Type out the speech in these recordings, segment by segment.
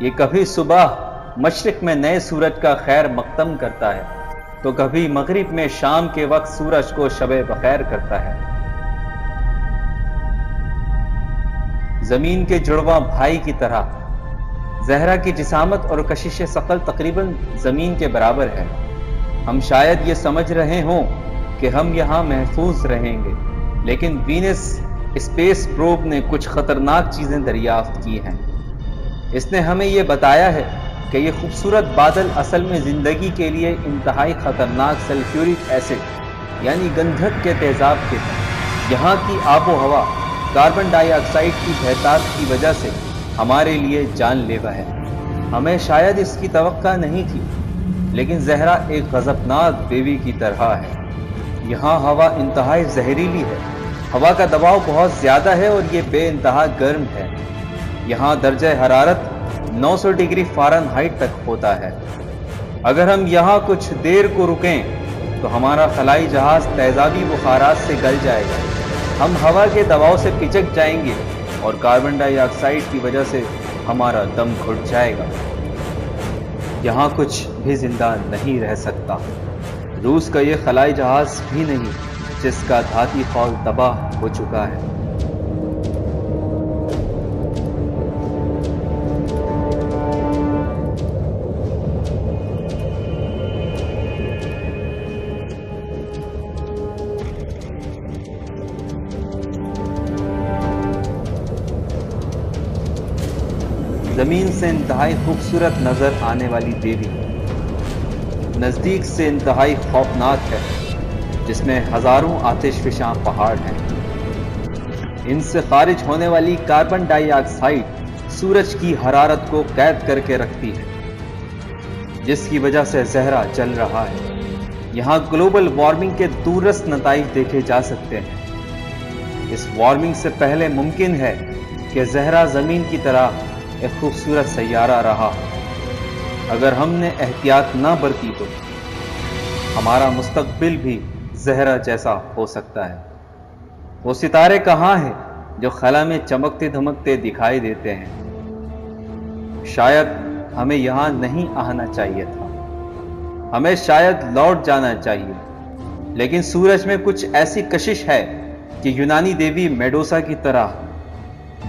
یہ کبھی صبح مشرق میں نئے سورج کا خیر مقدم کرتا ہے تو کبھی مغرب میں شام کے وقت سورج کو شب بخیر کرتا ہے۔ زمین کے جڑواں بھائی کی طرح زہرا کی جسامت اور کشش ثقل تقریباً زمین کے برابر ہے۔ ہم شاید یہ سمجھ رہے ہوں کہ ہم یہاں محفوظ رہیں گے، لیکن وینس اسپیس پروب نے کچھ خطرناک چیزیں دریافت کی ہیں۔ اس نے ہمیں یہ بتایا ہے کہ یہ خوبصورت بادل اصل میں زندگی کے لیے انتہائی خطرناک سلفیورک ایسڈ یعنی گندھک کے تیزاب کے ہیں۔ یہاں کی آب و ہوا کاربن ڈائی آکسائڈ کی بہتات کی وجہ سے ہمارے لیے جان لیوا ہے۔ ہمیں شاید اس کی توقع نہیں تھی، لیکن زہرا ایک غضبناک بیوی کی طرح ہے۔ یہاں ہوا انتہائی زہریلی ہے، ہوا کا دباؤ بہت زیادہ ہے اور یہ بے انتہا گرم ہے۔ یہاں درجہ حرارت 900 ڈگری فارنہائٹ تک ہوتا ہے۔ اگر ہم یہاں کچھ دیر کو رکیں تو ہمارا خلائی جہاز تیزابی بخارات سے گل جائے گا، ہم ہوا کے دباؤ سے پچک جائیں گے اور کاربن ڈائی آکسائڈ کی وجہ سے ہمارا دم گھٹ جائے گا۔ یہاں کچھ بھی زندہ نہیں رہ سکتا۔ روس کا یہ خلائی جہاز بھی نہیں جس کا دھاتی خول تباہ ہو چکا ہے۔ زمین سے انتہائی خوبصورت نظر آنے والی دیوی نزدیک سے انتہائی خوفناک ہے، جس میں ہزاروں آتش فشاں پہاڑ ہیں۔ ان سے خارج ہونے والی کاربن ڈائی آکسائڈ سورج کی حرارت کو قید کر کے رکھتی ہے، جس کی وجہ سے زہرا جل رہا ہے۔ یہاں گلوبل وارمنگ کے دوررس نتائج دیکھے جا سکتے ہیں۔ اس وارمنگ سے پہلے ممکن ہے کہ زہرا زمین کی طرح ایک خوبصورت سیارہ رہا ہو۔ اگر ہم نے احتیاط نہ برتی تو ہمارا مستقبل بھی زہرا جیسا ہو سکتا ہے۔ وہ ستارے کہاں ہیں جو خلا میں چمکتے دھمکتے دکھائی دیتے ہیں؟ شاید ہمیں یہاں نہیں آنا چاہیے تھا، ہمیں شاید لوٹ جانا چاہیے، لیکن سورج میں کچھ ایسی کشش ہے کہ یونانی دیوی میڈوسا کی طرح،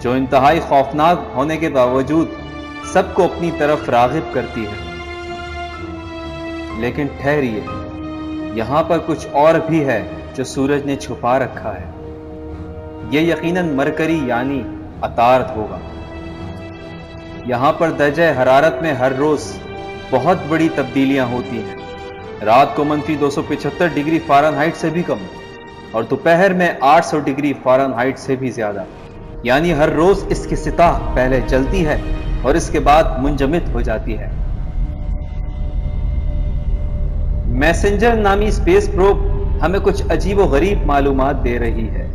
جو انتہائی خوفناک ہونے کے باوجود سب کو اپنی طرف راغب کرتی ہے۔ لیکن ٹھہریے، یہاں پر کچھ اور بھی ہے جو سورج نے چھپا رکھا ہے۔ یہ یقیناً مرکری یعنی عطارد ہوگا۔ یہاں پر درجہ حرارت میں ہر روز بہت بڑی تبدیلیاں ہوتی ہیں۔ رات کو -275 ڈگری فارنہائٹ سے بھی کم اور دوپہر میں 800 ڈگری فارنہائٹ سے بھی زیادہ، یعنی ہر روز اس کی سطح پہلے جلتی ہے اور اس کے بعد منجمد ہو جاتی ہے۔ میسنجر نامی اسپیس پروب ہمیں کچھ عجیب و غریب معلومات دے رہی ہے۔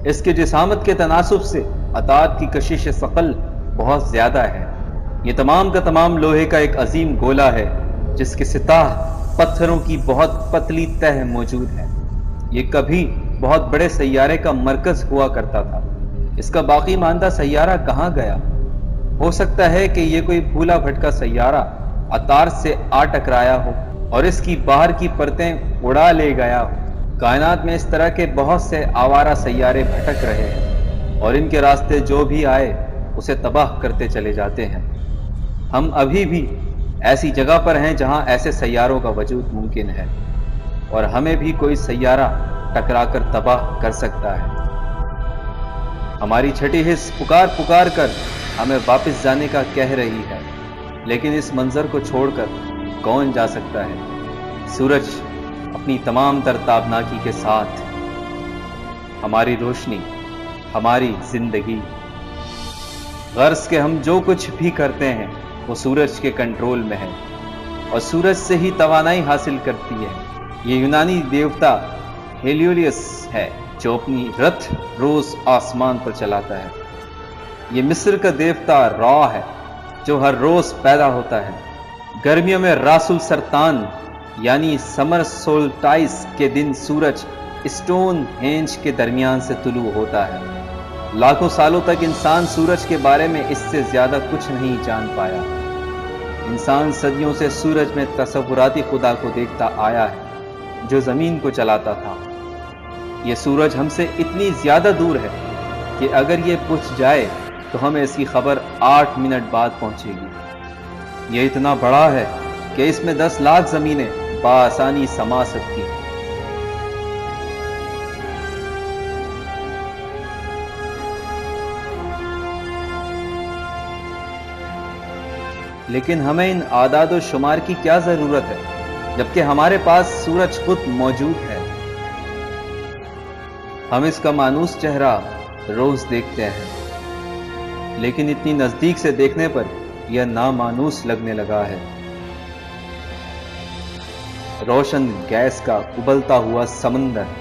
اس کے جسامت کے تناسب سے عطارد کی کشش ثقل بہت زیادہ ہے۔ یہ تمام کا تمام لوہے کا ایک عظیم گولا ہے جس کی سطح پتھروں کی بہت پتلی تہ موجود ہے۔ یہ کبھی بہت بڑے سیارے کا مرکز ہوا کرتا تھا۔ اس کا باقی ماندہ سیارہ کہاں گیا؟ ہو سکتا ہے کہ یہ کوئی بھولا بھٹکا سیارہ عطارد سے آ ٹکرایا ہو اور اس کی باہر کی پرتیں اڑا لے گیا ہو۔ کائنات میں اس طرح کے بہت سے آوارہ سیارے بھٹک رہے ہیں اور ان کے راستے جو بھی آئے اسے تباہ کرتے چلے جاتے ہیں۔ ہم ابھی بھی ایسی جگہ پر ہیں جہاں ایسے سیاروں کا وجود ممکن ہے، اور ہمیں بھی کوئی سیارہ ٹکرا کر تباہ کر سکتا ہے۔ ہماری چھٹی حص پکار پکار کر ہمیں واپس جانے کا کہہ رہی ہے، لیکن اس منظر کو چھوڑ کر کون جا سکتا ہے؟ سورج اپنی تمام تر تابناکی کے ساتھ، ہماری روشنی، ہماری زندگی، غرض کہ ہم جو کچھ بھی کرتے ہیں وہ سورج کے کنٹرول میں ہے اور سورج سے ہی توانائی حاصل کرتی ہے۔ یہ یونانی دیوتا ہیلیولیس ہے جو اپنی رتھ روز آسمان پر چلاتا ہے۔ یہ مصر کا دیوتا را ہے جو ہر روز پیدا ہوتا ہے۔ گرمیوں میں راس السرطان یعنی سمر سولٹائس کے دن سورج اسٹون ہینج کے درمیان سے طلوع ہوتا ہے۔ لاکھوں سالوں تک انسان سورج کے بارے میں اس سے زیادہ کچھ نہیں جان پایا۔ انسان صدیوں سے سورج میں تصوراتی خدا کو دیکھتا آیا ہے جو زمین کو چلاتا تھا۔ یہ سورج ہم سے اتنی زیادہ دور ہے کہ اگر یہ بجھ جائے تو ہمیں اس کی خبر 8 منٹ بعد پہنچے گی۔ یہ اتنا بڑا ہے کہ اس میں 10 لاکھ زمینیں بآسانی سما سکتی ہیں۔ لیکن ہمیں ان اعداد و شمار کی کیا ضرورت ہے جبکہ ہمارے پاس سورج خود موجود ہے۔ ہم اس کا مانوس چہرہ روز دیکھتے ہیں، لیکن اتنی نزدیک سے دیکھنے پر یہ نامانوس لگنے لگا ہے۔ روشن گیس کا ابلتا ہوا سمندر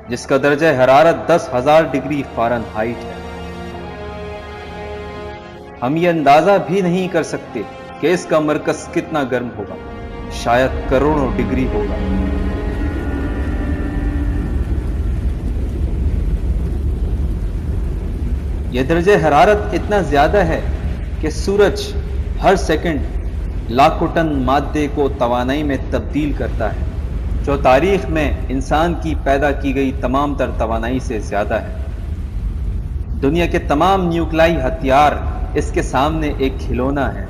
جس کا درجہ حرارت 10,000 ڈگری فارنہائٹ ہے۔ ہم یہ اندازہ بھی نہیں کر سکتے کہ اس کا مرکز کتنا گرم ہوگا، شاید کروڑوں ڈگری ہوگا۔ یہ درجہ حرارت اتنا زیادہ ہے کہ سورج ہر سیکنڈ لاکھوں ٹن مادے کو توانائی میں تبدیل کرتا ہے، جو تاریخ میں انسان کی پیدا کی گئی تمام تر توانائی سے زیادہ ہے۔ دنیا کے تمام نیوکلیائی ہتھیار اس کے سامنے ایک کھلونا ہے۔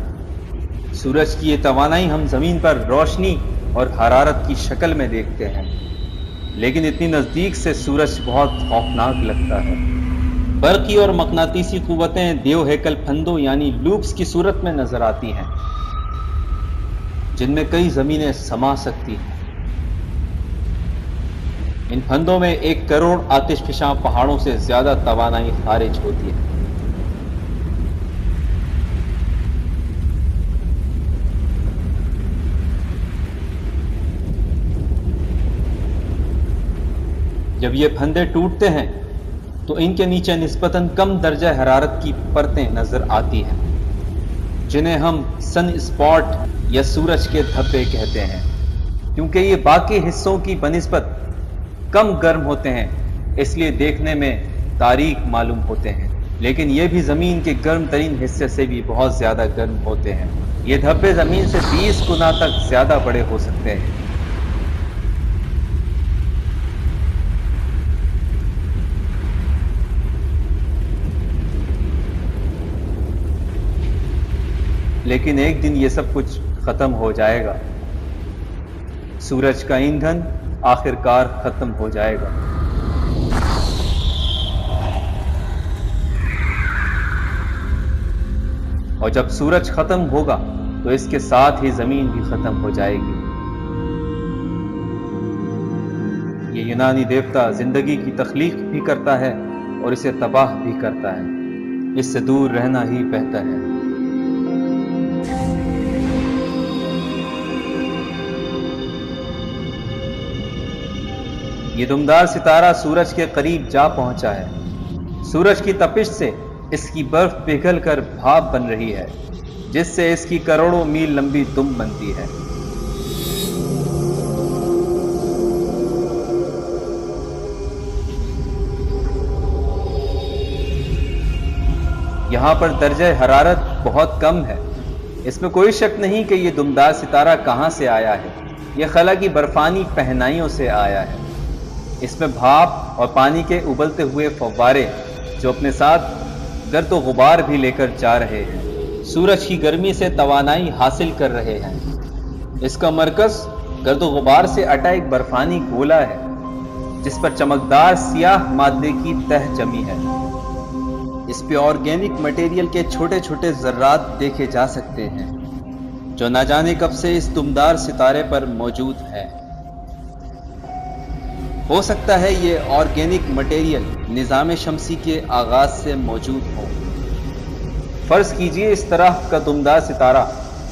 سورج کی یہ توانائی ہم زمین پر روشنی اور حرارت کی شکل میں دیکھتے ہیں، لیکن اتنی نزدیک سے سورج بہت خوفناک لگتا ہے۔ برقی اور مقناطیسی قوتیں دیو ہیکل پھندوں یعنی لوپس کی صورت میں نظر آتی ہیں، جن میں کئی زمینیں سما سکتی ہیں۔ ان پھندوں میں 1 کروڑ آتش فشاں پہاڑوں سے زیادہ توانائی خارج ہوتی ہے۔ جب یہ پھندے ٹوٹتے ہیں تو ان کے نیچے نسبتاً کم درجہ حرارت کی پرتیں نظر آتی ہیں، جنہیں ہم سن اسپاٹ یا سورج کے دھبے کہتے ہیں۔ کیونکہ یہ باقی حصوں کی بنسبت کم گرم ہوتے ہیں، اس لیے دیکھنے میں تاریک معلوم ہوتے ہیں، لیکن یہ بھی زمین کے گرم ترین حصے سے بھی بہت زیادہ گرم ہوتے ہیں۔ یہ دھبے زمین سے 20 گنا تک زیادہ بڑے ہو سکتے ہیں۔ لیکن ایک دن یہ سب کچھ ختم ہو جائے گا۔ سورج کا ایندھن آخر کار ختم ہو جائے گا۔ اور جب سورج ختم ہوگا تو اس کے ساتھ ہی زمین بھی ختم ہو جائے گی۔ یہ یونانی دیوتا زندگی کی تخلیق بھی کرتا ہے اور اسے تباہ بھی کرتا ہے۔ اس سے دور رہنا ہی بہتر ہے۔ یہ دمدار ستارہ سورج کے قریب جا پہنچا ہے۔ سورج کی تپش سے اس کی برف پگھل کر بھاپ بن رہی ہے، جس سے اس کی کروڑوں میل لمبی دم بنتی ہے۔ یہاں پر درجہ حرارت بہت کم ہے۔ اس میں کوئی شک نہیں کہ یہ دمدار ستارہ کہاں سے آیا ہے۔ یہ خلا کی برفانی پہنائیوں سے آیا ہے۔ اس میں بھاپ اور پانی کے ابلتے ہوئے فوارے جو اپنے ساتھ گرد و غبار بھی لے کر جا رہے ہیں، سورج کی گرمی سے توانائی حاصل کر رہے ہیں۔ اس کا مرکز گرد و غبار سے اٹا ایک برفانی گولا ہے جس پر چمکدار سیاہ مادے کی تہ جمی ہے۔ اس پہ آرگینک مٹیریل کے چھوٹے چھوٹے ذرات دیکھے جا سکتے ہیں جو نہ جانے کب سے اس دمدار ستارے پر موجود ہے۔ ہو سکتا ہے یہ آرگینک مٹیریل نظام شمسی کے آغاز سے موجود ہو۔ فرض کیجئے اس طرح کا دمدار ستارہ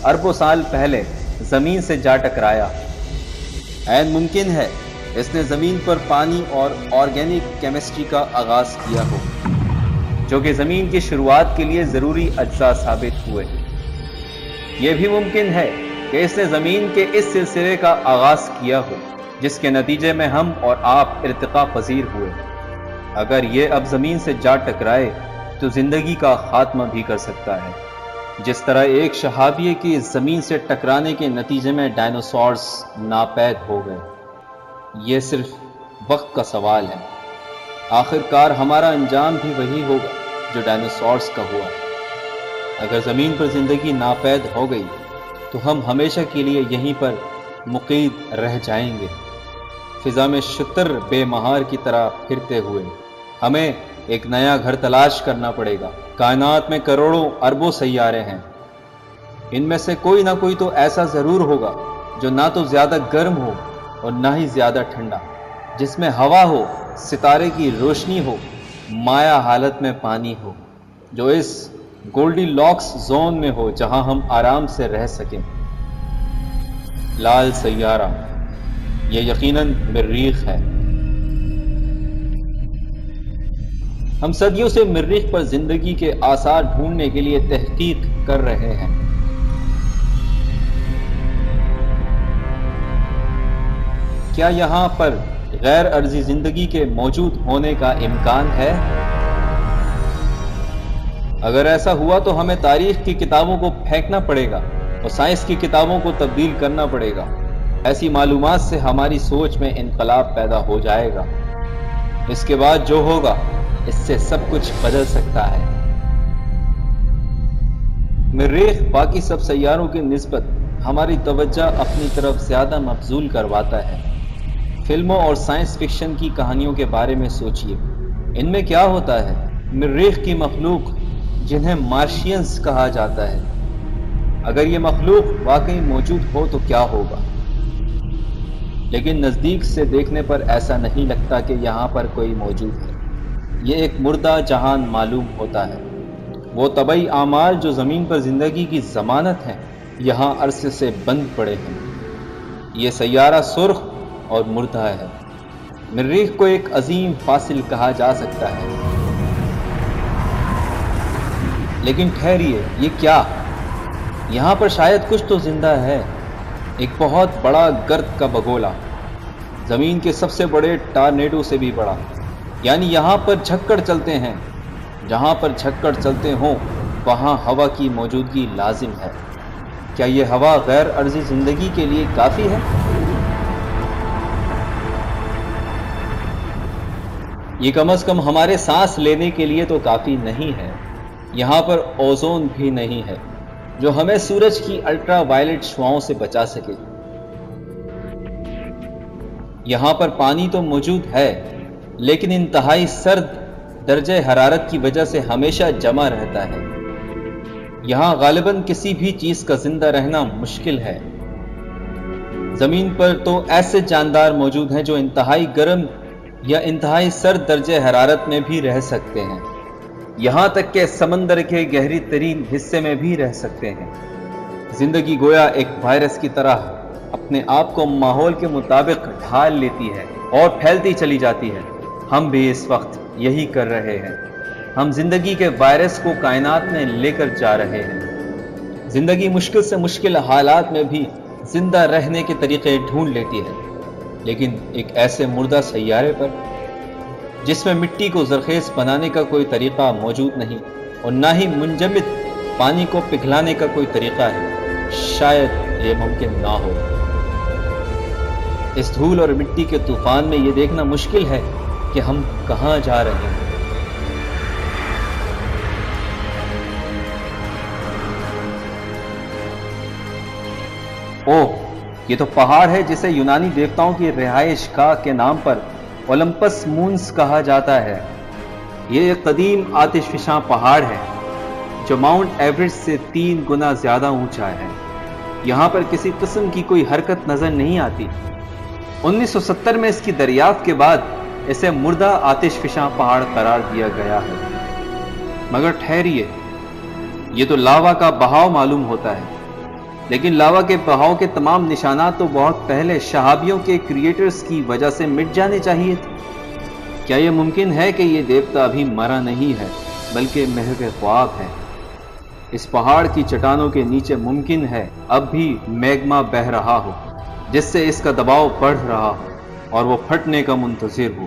اربوں سال پہلے زمین سے جا ٹکرایا۔ عین ممکن ہے اس نے زمین پر پانی اور آرگینک کیمسٹری کا آغاز کیا ہو، جو کہ زمین کی شروعات کے لیے ضروری اجزاء ثابت ہوئے۔ یہ بھی ممکن ہے کہ اس نے زمین کے اس سلسلے کا آغاز کیا ہو جس کے نتیجے میں ہم اور آپ ارتقاء پذیر ہوئے۔ اگر یہ اب زمین سے جا ٹکرائے تو زندگی کا خاتمہ بھی کر سکتا ہے، جس طرح ایک شہابیہ کی زمین سے ٹکرانے کے نتیجے میں ڈائنوسارز ناپید ہو گئے۔ یہ صرف وقت کا سوال ہے، آخر کار ہمارا انجام بھی وہی ہوگا جو ڈائنوسارز کا ہوا۔ اگر زمین پر زندگی ناپید ہو گئی تو ہم ہمیشہ کے لیے یہیں پر مقید رہ جائیں گے، فضا میں شتر بے مہار کی طرح پھرتے ہوئے۔ ہمیں ایک نیا گھر تلاش کرنا پڑے گا۔ کائنات میں کروڑوں اربوں سیارے ہیں، ان میں سے کوئی نہ کوئی تو ایسا ضرور ہوگا جو نہ تو زیادہ گرم ہو اور نہ ہی زیادہ ٹھنڈا، جس میں ہوا ہو، ستارے کی روشنی ہو، مائع حالت میں پانی ہو، جو اس گولڈی لاکس زون میں ہو جہاں ہم آرام سے رہ سکیں۔ لال سیارہ، یہ یقیناً مریخ ہے۔ ہم صدیوں سے مریخ پر زندگی کے آثار ڈھونڈنے کے لیے تحقیق کر رہے ہیں۔ کیا یہاں پر غیر ارضی زندگی کے موجود ہونے کا امکان ہے؟ اگر ایسا ہوا تو ہمیں تاریخ کی کتابوں کو پھینکنا پڑے گا اور سائنس کی کتابوں کو تبدیل کرنا پڑے گا۔ ایسی معلومات سے ہماری سوچ میں انقلاب پیدا ہو جائے گا۔ اس کے بعد جو ہوگا اس سے سب کچھ بدل سکتا ہے۔ مریخ باقی سب سیاروں کی نسبت ہماری توجہ اپنی طرف زیادہ مبذول کرواتا ہے۔ فلموں اور سائنس فکشن کی کہانیوں کے بارے میں سوچئے، ان میں کیا ہوتا ہے؟ مریخ کی مخلوق جنہیں مارشینز کہا جاتا ہے، اگر یہ مخلوق واقعی موجود ہو تو کیا ہوگا؟ لیکن نزدیک سے دیکھنے پر ایسا نہیں لگتا کہ یہاں پر کوئی موجود ہے۔ یہ ایک مردہ جہان معلوم ہوتا ہے۔ وہ طبعی اعمال جو زمین پر زندگی کی ضمانت ہیں یہاں عرصے سے بند پڑے ہیں۔ یہ سیارہ سرخ اور مردہ ہے۔ مریخ کو ایک عظیم فاصل کہا جا سکتا ہے۔ لیکن ٹھہریے، یہ کیا؟ یہاں پر شاید کچھ تو زندہ ہے۔ ایک بہت بڑا گرد کا بگولا، زمین کے سب سے بڑے ٹارنیڈو سے بھی بڑا، یعنی یہاں پر جھکڑ چلتے ہیں۔ جہاں پر جھکڑ چلتے ہوں وہاں ہوا کی موجودگی لازم ہے۔ کیا یہ ہوا غیر ارضی زندگی کے لیے کافی ہے؟ یہ کم از کم ہمارے سانس لینے کے لیے تو کافی نہیں ہے۔ یہاں پر اوزون بھی نہیں ہے جو ہمیں سورج کی الٹرا وائلٹ شعاؤں سے بچا سکے۔ یہاں پر پانی تو موجود ہے لیکن انتہائی سرد درجہ حرارت کی وجہ سے ہمیشہ جمع رہتا ہے۔ یہاں غالباً کسی بھی چیز کا زندہ رہنا مشکل ہے۔ زمین پر تو ایسے جاندار موجود ہیں جو انتہائی گرم یا انتہائی سرد درجہ حرارت میں بھی رہ سکتے ہیں، یہاں تک کہ سمندر کے گہری ترین حصے میں بھی رہ سکتے ہیں۔ زندگی گویا ایک وائرس کی طرح اپنے آپ کو ماحول کے مطابق ڈھال لیتی ہے اور پھیلتی چلی جاتی ہے۔ ہم بھی اس وقت یہی کر رہے ہیں۔ ہم زندگی کے وائرس کو کائنات میں لے کر جا رہے ہیں۔ زندگی مشکل سے مشکل حالات میں بھی زندہ رہنے کے طریقے ڈھونڈ لیتی ہے، لیکن ایک ایسے مردہ سیارے پر جس میں مٹی کو زرخیز بنانے کا کوئی طریقہ موجود نہیں اور نہ ہی منجمد پانی کو پگھلانے کا کوئی طریقہ ہے، شاید یہ ممکن نہ ہو۔ اس دھول اور مٹی کے طوفان میں یہ دیکھنا مشکل ہے کہ ہم کہاں جا رہے ہیں۔ اوہ، یہ تو پہاڑ ہے جسے یونانی دیوتاؤں کی رہائش گاہ کے نام پر اولمپس مونز کہا جاتا ہے۔ یہ ایک قدیم آتش فشاں پہاڑ ہے جو ماؤنٹ ایورسٹ سے 3 گنا زیادہ اونچا ہے۔ یہاں پر کسی قسم کی کوئی حرکت نظر نہیں آتی۔ 1970 میں اس کی دریافت کے بعد اسے مردہ آتش فشاں پہاڑ قرار دیا گیا ہے۔ مگر ٹھہریے، یہ تو لاوا کا بہاؤ معلوم ہوتا ہے، لیکن لاوا کے بہاؤ کے تمام نشانات تو بہت پہلے شہابیوں کے کریٹرز کی وجہ سے مٹ جانے چاہیے تھے۔ کیا یہ ممکن ہے کہ یہ دیوتا ابھی مرا نہیں ہے بلکہ محو خواب ہے؟ اس پہاڑ کی چٹانوں کے نیچے ممکن ہے اب بھی میگما بہہ رہا ہو، جس سے اس کا دباؤ بڑھ رہا ہو اور وہ پھٹنے کا منتظر ہو۔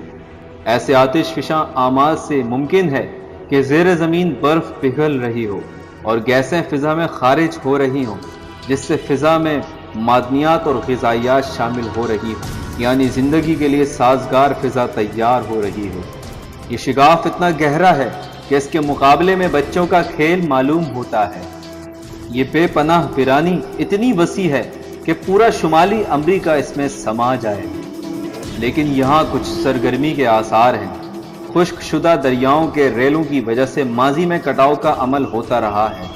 ایسے آتش فشاں اعمال سے ممکن ہے کہ زیر زمین برف پگھل رہی ہو اور گیسیں فضا میں خارج ہو رہی ہوں، جس سے فضا میں معدنیات اور غذائیات شامل ہو رہی ہوں، یعنی زندگی کے لیے سازگار فضا تیار ہو رہی ہو۔ یہ شگاف اتنا گہرا ہے کہ اس کے مقابلے میں بچوں کا کھیل معلوم ہوتا ہے۔ یہ بے پناہ ویرانی اتنی وسیع ہے کہ پورا شمالی امریکہ اس میں سما جائے، لیکن یہاں کچھ سرگرمی کے آثار ہیں۔ خشک شدہ دریاؤں کے ریلوں کی وجہ سے ماضی میں کٹاؤ کا عمل ہوتا رہا ہے۔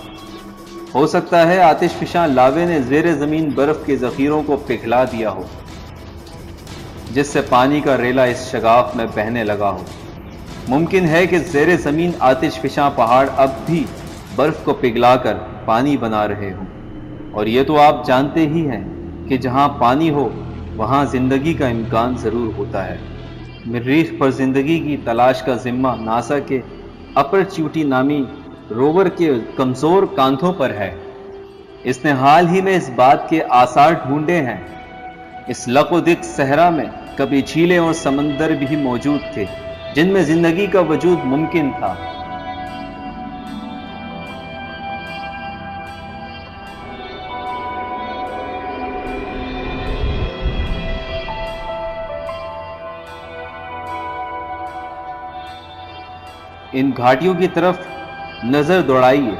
ہو سکتا ہے آتش فشاں لاوے نے زیر زمین برف کے ذخیروں کو پگھلا دیا ہو، جس سے پانی کا ریلا اس شگاف میں بہنے لگا ہو۔ ممکن ہے کہ زیر زمین آتش فشاں پہاڑ اب بھی برف کو پگھلا کر پانی بنا رہے ہوں، اور یہ تو آپ جانتے ہی ہیں کہ جہاں پانی ہو وہاں زندگی کا امکان ضرور ہوتا ہے۔ مریخ پر زندگی کی تلاش کا ذمہ ناسا کے اپرچیوٹی نامی روور کے کمزور کاندھوں پر ہے۔ اس نے حال ہی میں اس بات کے آثار ڈھونڈے ہیں۔ اس لق و دق صحرا میں کبھی جھیلیں اور سمندر بھی موجود تھے جن میں زندگی کا وجود ممکن تھا۔ ان گھاٹیوں کی طرف نظر دوڑائیے۔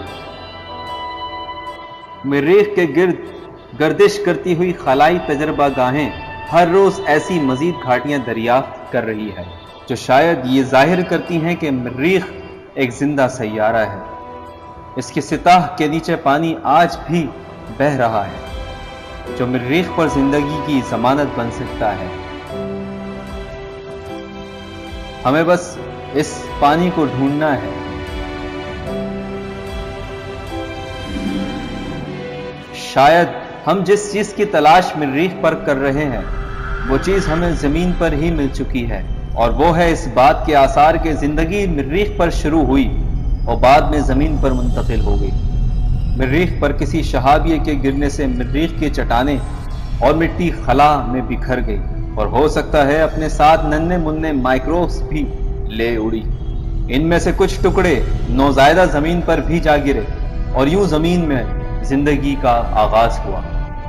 مریخ کے گرد گردش کرتی ہوئی خلائی تجربہ گاہیں ہر روز ایسی مزید گھاٹیاں دریافت کر رہی ہے جو شاید یہ ظاہر کرتی ہیں کہ مریخ ایک زندہ سیارہ ہے۔ اس کی سطح کے نیچے پانی آج بھی بہہ رہا ہے جو مریخ پر زندگی کی ضمانت بن سکتا ہے۔ ہمیں بس اس پانی کو ڈھونڈنا ہے۔ شاید ہم جس چیز کی تلاش مریخ پر کر رہے ہیں وہ چیز ہمیں زمین پر ہی مل چکی ہے، اور وہ ہے اس بات کے آثار کہ زندگی مریخ پر شروع ہوئی اور بعد میں زمین پر منتقل ہو گئی۔ مریخ پر کسی شہابیے کے گرنے سے مریخ کی چٹانیں اور مٹی خلا میں بکھر گئی، اور ہو سکتا ہے اپنے ساتھ ننھے منھے مائکروبس بھی لے اڑی۔ ان میں سے کچھ ٹکڑے نوزائیدہ زمین پر بھی جا گرے، اور یوں زمین میں زندگی کا آغاز ہوا۔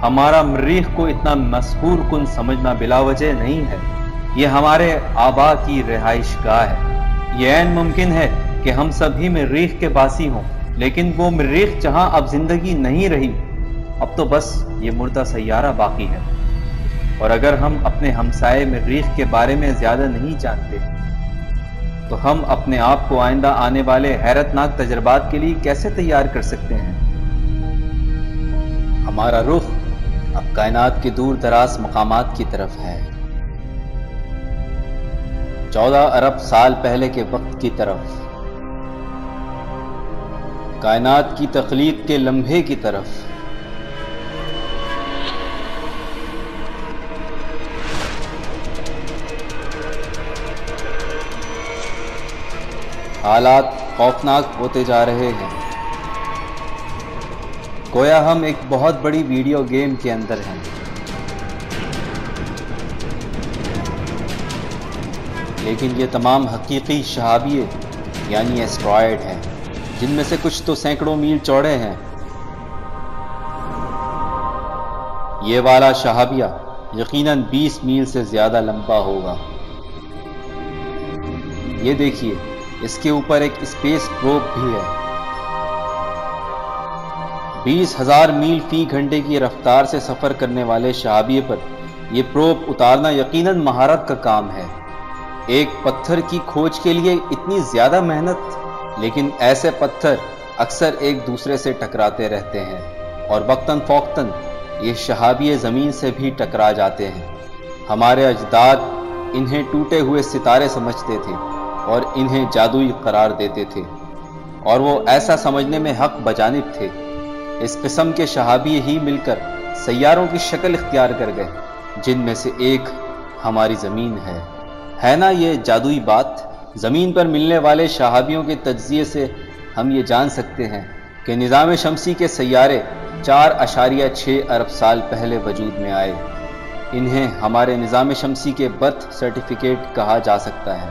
ہمارا مریخ کو اتنا مسحور کن سمجھنا بلا وجہ نہیں ہے۔ یہ ہمارے آبا کی رہائش گاہ ہے۔ یہ عین ممکن ہے کہ ہم سبھی مریخ کے باسی ہوں، لیکن وہ مریخ جہاں اب زندگی نہیں رہی، اب تو بس یہ مردہ سیارہ باقی ہے۔ اور اگر ہم اپنے ہمسائے مریخ کے بارے میں زیادہ نہیں جانتے تو ہم اپنے آپ کو آئندہ آنے والے حیرت ناک تجربات کے لیے کیسے تیار کر سکتے ہیں؟ ہمارا رخ اب کائنات کے دور دراز مقامات کی طرف ہے، 14 ارب سال پہلے کے وقت کی طرف، کائنات کی تخلیق کے لمحے کی طرف۔ حالات خوفناک ہوتے جا رہے ہیں، گویا ہم ایک بہت بڑی ویڈیو گیم کے اندر ہیں۔ لیکن یہ تمام حقیقی شہابیے یعنی ایسٹرائیڈ ہیں، جن میں سے کچھ تو سینکڑوں میل چوڑے ہیں۔ یہ والا شہابیہ یقیناً 20 میل سے زیادہ لمبا ہوگا۔ یہ دیکھیے، اس کے اوپر ایک اسپیس پروب بھی ہے۔ 20,000 میل فی گھنٹے کی رفتار سے سفر کرنے والے شہابیے پر یہ پروب اتارنا یقیناً مہارت کا کام ہے۔ ایک پتھر کی کھوج کے لیے اتنی زیادہ محنت، لیکن ایسے پتھر اکثر ایک دوسرے سے ٹکراتے رہتے ہیں، اور وقتاً فوقتاً یہ شہابیے زمین سے بھی ٹکرا جاتے ہیں۔ ہمارے اجداد انہیں ٹوٹے ہوئے ستارے سمجھتے تھے اور انہیں جادوئی قرار دیتے تھے، اور وہ ایسا سمجھنے میں حق بجانب تھے۔ اس قسم کے شہابیے ہی مل کر سیاروں کی شکل اختیار کر گئے، جن میں سے ایک ہماری زمین ہے نا یہ جادوئی بات؟ زمین پر ملنے والے شہابیوں کے تجزیے سے ہم یہ جان سکتے ہیں کہ نظام شمسی کے سیارے 4.6 ارب سال پہلے وجود میں آئے۔ انہیں ہمارے نظام شمسی کے برتھ سرٹیفکیٹ کہا جا سکتا ہے۔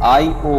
Io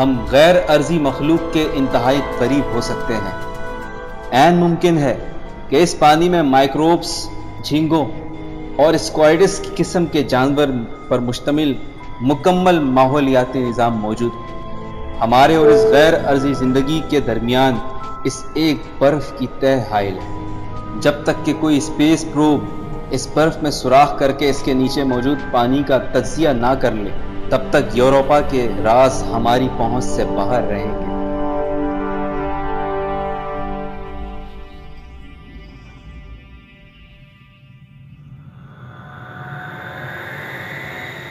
ہم غیر ارضی مخلوق کے انتہائی قریب ہو سکتے ہیں۔ عین ممکن ہے کہ اس پانی میں مائکروبس، جھینگوں اور اسکوائڈس کی قسم کے جانور پر مشتمل مکمل ماحولیاتی نظام موجود ہے۔ ہمارے اور اس غیر ارضی زندگی کے درمیان اس ایک برف کی تہ حائل ہے۔ جب تک کہ کوئی اسپیس پروب اس برف میں سوراخ کر کے اس کے نیچے موجود پانی کا تجزیہ نہ کر لے، تب تک یوروپا کے راز ہماری پہنچ سے باہر رہیں گے۔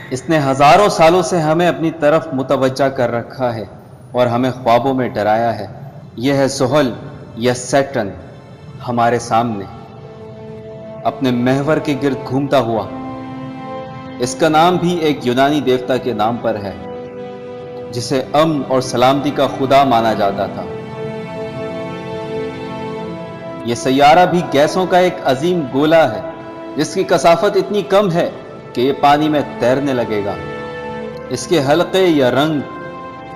اس نے ہزاروں سالوں سے ہمیں اپنی طرف متوجہ کر رکھا ہے اور ہمیں خوابوں میں ڈرایا ہے۔ یہ ہے زحل یا سیٹرن ہمارے سامنے اپنے محور کے گرد گھومتا ہوا۔ اس کا نام بھی ایک یونانی دیوتا کے نام پر ہے جسے امن اور سلامتی کا خدا مانا جاتا تھا۔ یہ سیارہ بھی گیسوں کا ایک عظیم گولا ہے جس کی کثافت اتنی کم ہے کہ یہ پانی میں تیرنے لگے گا۔ اس کے حلقے یا رنگ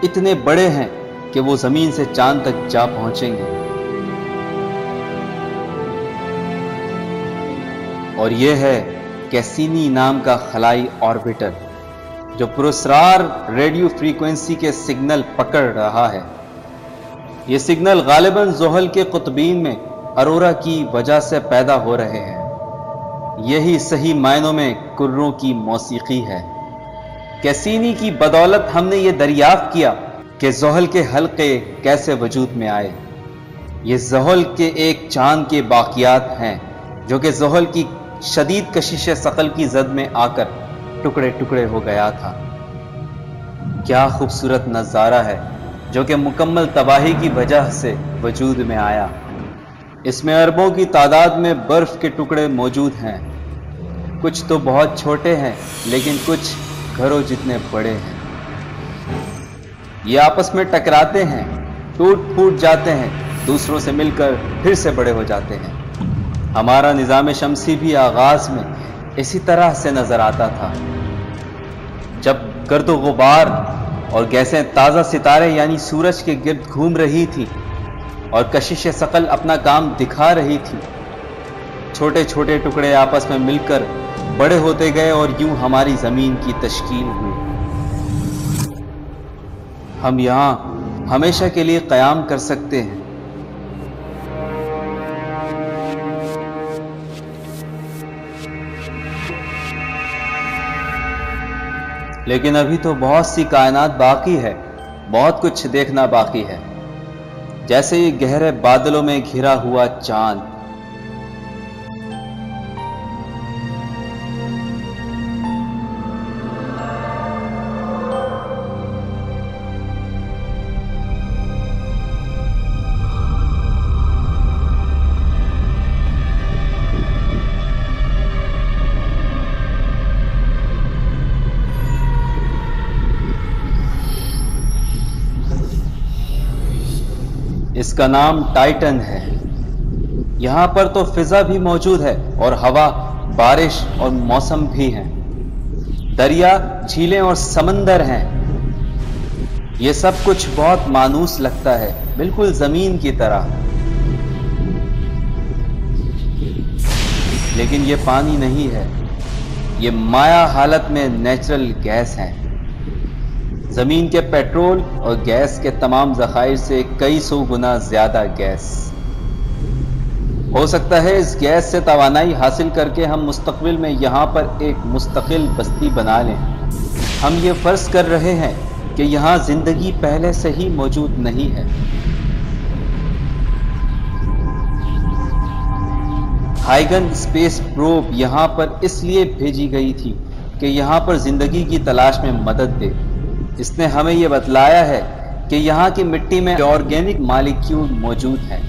اتنے بڑے ہیں کہ وہ زمین سے چاند تک جا پہنچیں گے۔ اور یہ ہے کیسینی نام کا خلائی آربیٹر جو پراسرار ریڈیو فریکوینسی کے سگنل پکڑ رہا ہے۔ یہ سگنل غالباً زحل کے قطبین میں اروڑا کی وجہ سے پیدا ہو رہے ہیں۔ یہی صحیح معنوں میں کروں کی موسیقی ہے۔ کیسینی کی بدولت ہم نے یہ دریافت کیا کہ زحل کے حلقے کیسے وجود میں آئے۔ یہ زحل کے ایک چاند کے باقیات ہیں جو کہ زحل کی شدید کشش ثقل کی زد میں آ کر ٹکڑے ٹکڑے ہو گیا تھا۔ کیا خوبصورت نظارہ ہے جو کہ مکمل تباہی کی وجہ سے وجود میں آیا۔ اس میں اربوں کی تعداد میں برف کے ٹکڑے موجود ہیں۔ کچھ تو بہت چھوٹے ہیں لیکن کچھ گھروں جتنے بڑے ہیں۔ یہ آپس میں ٹکراتے ہیں، ٹوٹ پھوٹ جاتے ہیں، دوسروں سے مل کر پھر سے بڑے ہو جاتے ہیں۔ ہمارا نظام شمسی بھی آغاز میں اسی طرح سے نظر آتا تھا، جب گرد و غبار اور گیسیں تازہ ستارے یعنی سورج کے گرد گھوم رہی تھی اور کشش ثقل اپنا کام دکھا رہی تھی۔ چھوٹے چھوٹے ٹکڑے آپس میں مل کر بڑے ہوتے گئے اور یوں ہماری زمین کی تشکیل ہوئی۔ ہم یہاں ہمیشہ کے لیے قیام کر سکتے ہیں۔ لیکن ابھی تو بہت سی کائنات باقی ہے، بہت کچھ دیکھنا باقی ہے، جیسے یہ گہرے بادلوں میں گھرا ہوا چاند۔ اس کا نام ٹائٹن ہے۔ یہاں پر تو فضا بھی موجود ہے اور ہوا، بارش اور موسم بھی ہیں، دریا، جھیلیں اور سمندر ہیں۔ یہ سب کچھ بہت مانوس لگتا ہے، بالکل زمین کی طرح۔ لیکن یہ پانی نہیں ہے، یہ مائع حالت میں نیچرل گیس ہے۔ زمین کے پیٹرول اور گیس کے تمام ذخائر سے کئی سو گنا زیادہ گیس۔ ہو سکتا ہے اس گیس سے توانائی حاصل کر کے ہم مستقبل میں یہاں پر ایک مستقل بستی بنا لیں۔ ہم یہ فرض کر رہے ہیں کہ یہاں زندگی پہلے سے ہی موجود نہیں ہے۔ ہائیگن اسپیس پروب یہاں پر اس لیے بھیجی گئی تھی کہ یہاں پر زندگی کی تلاش میں مدد دے۔ اس نے ہمیں یہ بتلایا ہے کہ یہاں کی مٹی میں آرگینک مالیکیول موجود ہیں،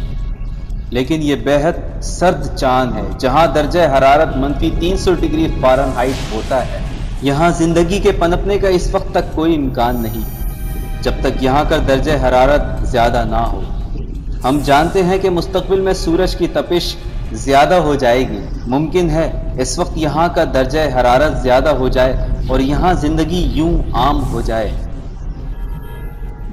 لیکن یہ بےحد سرد چاند ہے جہاں درجہ حرارت -300 ڈگری فارنہائٹ ہوتا ہے۔ یہاں زندگی کے پنپنے کا اس وقت تک کوئی امکان نہیں جب تک یہاں کا درجہ حرارت زیادہ نہ ہو۔ ہم جانتے ہیں کہ مستقبل میں سورج کی تپش زیادہ ہو جائے گی۔ ممکن ہے اس وقت یہاں کا درجہ حرارت زیادہ ہو جائے اور یہاں زندگی یوں عام ہو جائے۔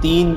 3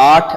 8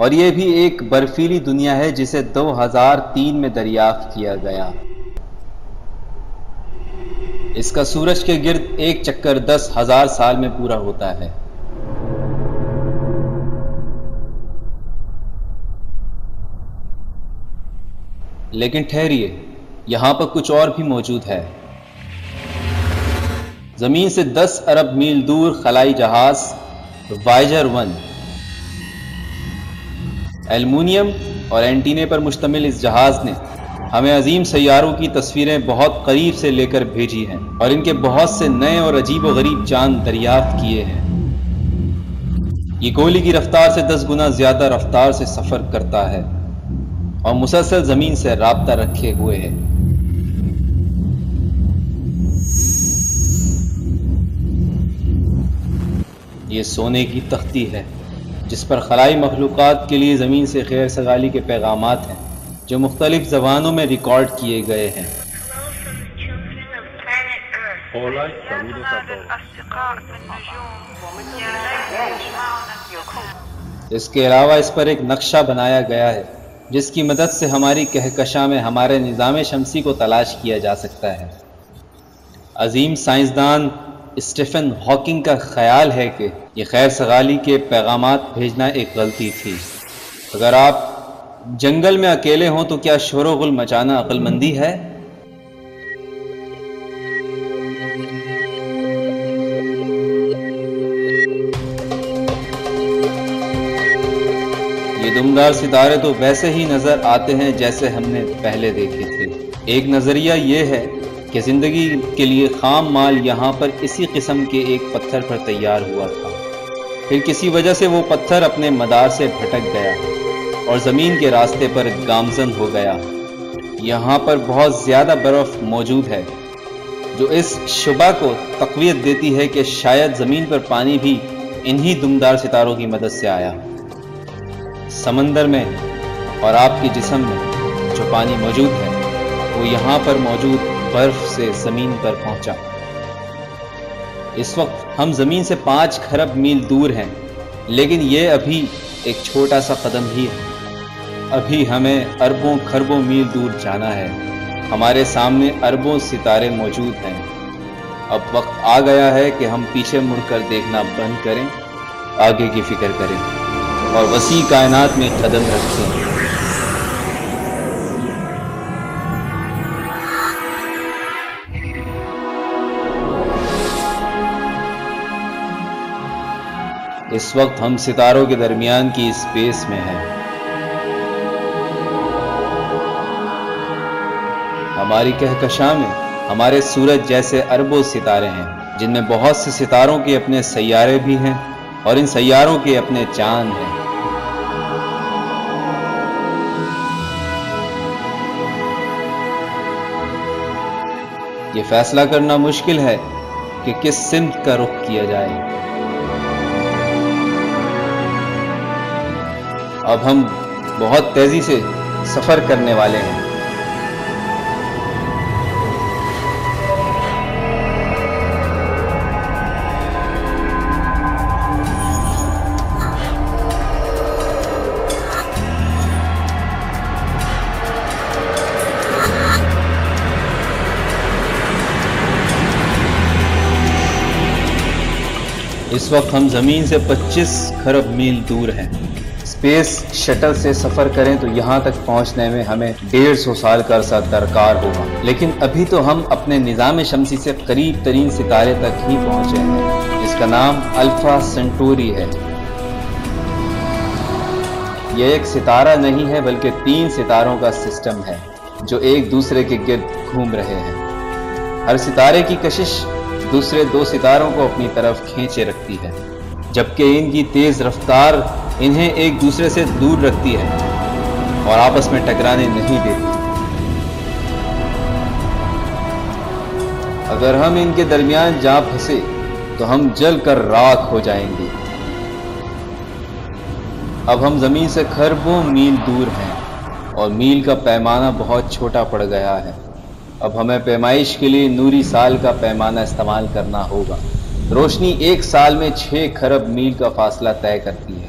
اور یہ بھی ایک برفیلی دنیا ہے جسے 2003 میں دریافت کیا گیا۔ اس کا سورج کے گرد ایک چکر 10,000 سال میں پورا ہوتا ہے۔ لیکن ٹھہریے، یہاں پر کچھ اور بھی موجود ہے۔ زمین سے 10 ارب میل دور خلائی جہاز وائجر 1 ایلومینیم اور اینٹینے پر مشتمل اس جہاز نے ہمیں عظیم سیاروں کی تصویریں بہت قریب سے لے کر بھیجی ہیں اور ان کے بہت سے نئے اور عجیب و غریب چاند دریافت کیے ہیں۔ یہ گولی کی رفتار سے 10 گنا زیادہ رفتار سے سفر کرتا ہے اور مسلسل زمین سے رابطہ رکھے ہوئے ہے۔ یہ سونے کی تختی ہے جس پر خلائی مخلوقات کے لیے زمین سے خیر سگالی کے پیغامات ہیں جو مختلف زبانوں میں ریکارڈ کیے گئے ہیں۔ اس کے علاوہ اس پر ایک نقشہ بنایا گیا ہے جس کی مدد سے ہماری کہکشاں میں ہمارے نظام شمسی کو تلاش کیا جا سکتا ہے۔ عظیم سائنسدان اسٹیفن ہاکنگ کا خیال ہے کہ یہ خیر سگالی کے پیغامات بھیجنا ایک غلطی تھی۔ اگر آپ جنگل میں اکیلے ہوں تو کیا شور و غل مچانا عقل مندی ہے؟ یہ دمدار ستارے تو ویسے ہی نظر آتے ہیں جیسے ہم نے پہلے دیکھے تھے۔ ایک نظریہ یہ ہے کہ زندگی کے لیے خام مال یہاں پر اسی قسم کے ایک پتھر پر تیار ہوا تھا، پھر کسی وجہ سے وہ پتھر اپنے مدار سے بھٹک گیا اور زمین کے راستے پر گامزن ہو گیا۔ یہاں پر بہت زیادہ برف موجود ہے جو اس شبہ کو تقویت دیتی ہے کہ شاید زمین پر پانی بھی انہی دمدار ستاروں کی مدد سے آیا۔ سمندر میں اور آپ کے جسم میں جو پانی موجود ہے وہ یہاں پر موجود برف سے زمین پر پہنچا۔ اس وقت ہم زمین سے 5 کھرب میل دور ہیں، لیکن یہ ابھی ایک چھوٹا سا قدم ہی ہے۔ ابھی ہمیں اربوں کھربوں میل دور جانا ہے۔ ہمارے سامنے اربوں ستارے موجود ہیں۔ اب وقت آ گیا ہے کہ ہم پیچھے مڑ کر دیکھنا بند کریں، آگے کی فکر کریں اور وسیع کائنات میں قدم رکھیں۔ اس وقت ہم ستاروں کے درمیان کی اسپیس میں ہیں۔ ہماری کہکشاں میں ہمارے سورج جیسے اربوں ستارے ہیں جن میں بہت سے ستاروں کے اپنے سیارے بھی ہیں اور ان سیاروں کے اپنے چاند ہیں۔ یہ فیصلہ کرنا مشکل ہے کہ کس سمت کا رخ کیا جائے۔ اب ہم بہت تیزی سے سفر کرنے والے ہیں۔ اس وقت ہم زمین سے 25 کھرب میل دور ہیں۔ اسپیس شٹل سے سفر کریں تو یہاں تک پہنچنے میں ہمیں 150 سال کا عرصہ درکار ہوگا، لیکن ابھی تو ہم اپنے نظام شمسی سے قریب ترین ستارے تک ہی پہنچے ہیں جس کا نام الفا سینٹوری ہے۔ یہ ایک ستارہ نہیں ہے بلکہ 3 ستاروں کا سسٹم ہے جو ایک دوسرے کے گرد گھوم رہے ہیں۔ ہر ستارے کی کشش دوسرے 2 ستاروں کو اپنی طرف کھینچے رکھتی ہے، جبکہ ان کی تیز رفتار انہیں ایک دوسرے سے دور رکھتی ہے اور آپس میں ٹکرانے نہیں دیتی۔ اگر ہم ان کے درمیان جا پھنسے تو ہم جل کر راکھ ہو جائیں گے۔ اب ہم زمین سے کھربوں میل دور ہیں اور میل کا پیمانہ بہت چھوٹا پڑ گیا ہے۔ اب ہمیں پیمائش کے لیے نوری سال کا پیمانہ استعمال کرنا ہوگا۔ روشنی 1 سال میں 6 کھرب میل کا فاصلہ طے کرتی ہے۔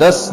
10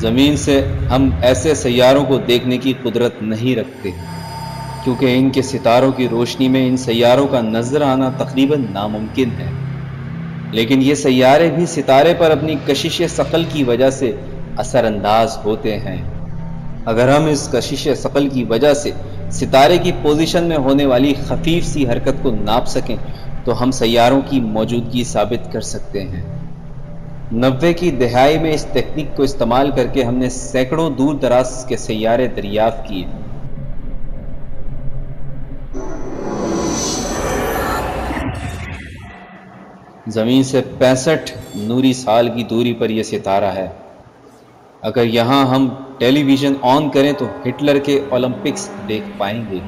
زمین سے ہم ایسے سیاروں کو دیکھنے کی قدرت نہیں رکھتے کیونکہ ان کے ستاروں کی روشنی میں ان سیاروں کا نظر آنا تقریباً ناممکن ہے، لیکن یہ سیارے بھی ستارے پر اپنی کشش ثقل کی وجہ سے اثر انداز ہوتے ہیں۔ اگر ہم اس کشش ثقل کی وجہ سے ستارے کی پوزیشن میں ہونے والی خفیف سی حرکت کو ناپ سکیں تو ہم سیاروں کی موجودگی ثابت کر سکتے ہیں۔ 90 کی دہائی میں اس تکنیک کو استعمال کر کے ہم نے سینکڑوں دور دراز کے سیارے دریافت کیے۔ زمین سے 65 نوری سال کی دوری پر یہ ستارہ ہے۔ اگر یہاں ہم ٹیلی ویژن آن کریں تو ہٹلر کے اولمپکس دیکھ پائیں گے۔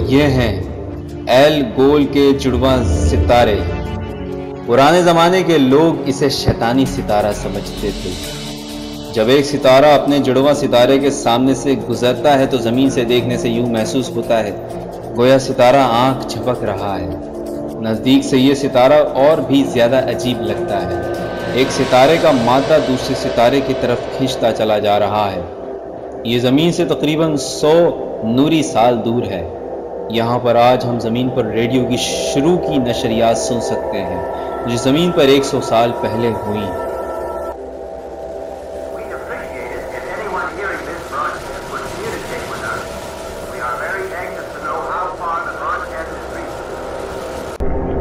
یہ ہیں ایل گول کے جڑواں ستارے۔ پرانے زمانے کے لوگ اسے شیطانی ستارہ سمجھتے تھے۔ جب ایک ستارہ اپنے جڑواں ستارے کے سامنے سے گزرتا ہے تو زمین سے دیکھنے سے یوں محسوس ہوتا ہے گویا ستارہ آنکھ جھپک رہا ہے۔ نزدیک سے یہ ستارہ اور بھی زیادہ عجیب لگتا ہے۔ ایک ستارے کا مادہ دوسرے ستارے کی طرف کھینچتا چلا جا رہا ہے۔ یہ زمین سے تقریباً 100 نوری سال دور ہے۔ یہاں پر آج ہم زمین پر ریڈیو کی شروع کی نشریات سن سکتے ہیں جو زمین پر 100 سال پہلے ہوئی۔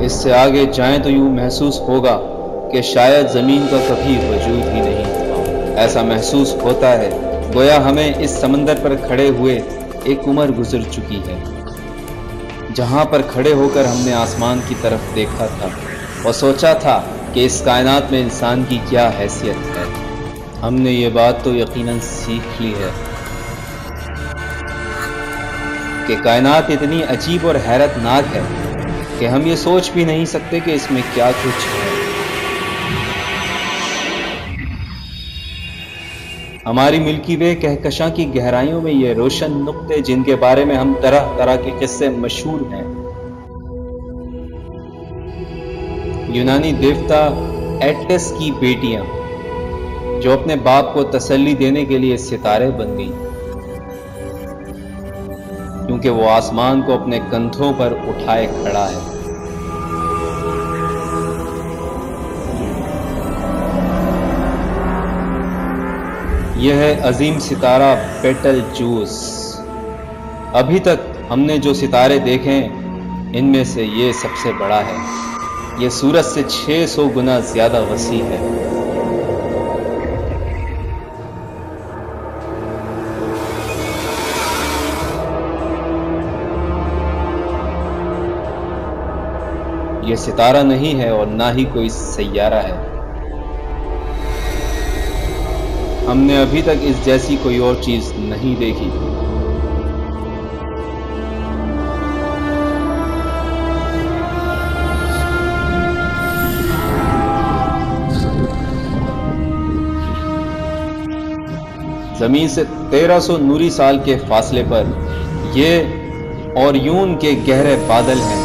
اس سے آگے جائیں تو یوں محسوس ہوگا کہ شاید زمین کا کبھی وجود ہی نہیں تھا۔ ایسا محسوس ہوتا ہے گویا ہمیں اس سمندر پر کھڑے ہوئے ایک عمر گزر چکی ہے، جہاں پر کھڑے ہو کر ہم نے آسمان کی طرف دیکھا تھا اور سوچا تھا کہ اس کائنات میں انسان کی کیا حیثیت ہے۔ ہم نے یہ بات تو یقیناً سیکھ لی ہے کہ کائنات اتنی عجیب اور حیرت ناک ہے کہ ہم یہ سوچ بھی نہیں سکتے کہ اس میں کیا کچھ ہے۔ ہماری ملکی وے کہکشاں کی گہرائیوں میں یہ روشن نقطے جن کے بارے میں ہم طرح طرح کے قصے مشہور ہیں، یونانی دیوتا ایٹلس کی بیٹیاں جو اپنے باپ کو تسلی دینے کے لیے ستارے بن گئیں کیونکہ وہ آسمان کو اپنے کندھوں پر اٹھائے کھڑا ہے۔ یہ ہے عظیم ستارہ بیٹل جوس۔ ابھی تک ہم نے جو ستارے دیکھے ان میں سے یہ سب سے بڑا ہے۔ یہ سورج سے 600 گنا زیادہ وسیع ہے۔ یہ ستارہ نہیں ہے اور نہ ہی کوئی سیارہ ہے۔ ہم نے ابھی تک اس جیسی کوئی اور چیز نہیں دیکھی۔ زمین سے 1300 نوری سال کے فاصلے پر یہ اوریون کے گہرے بادل ہیں۔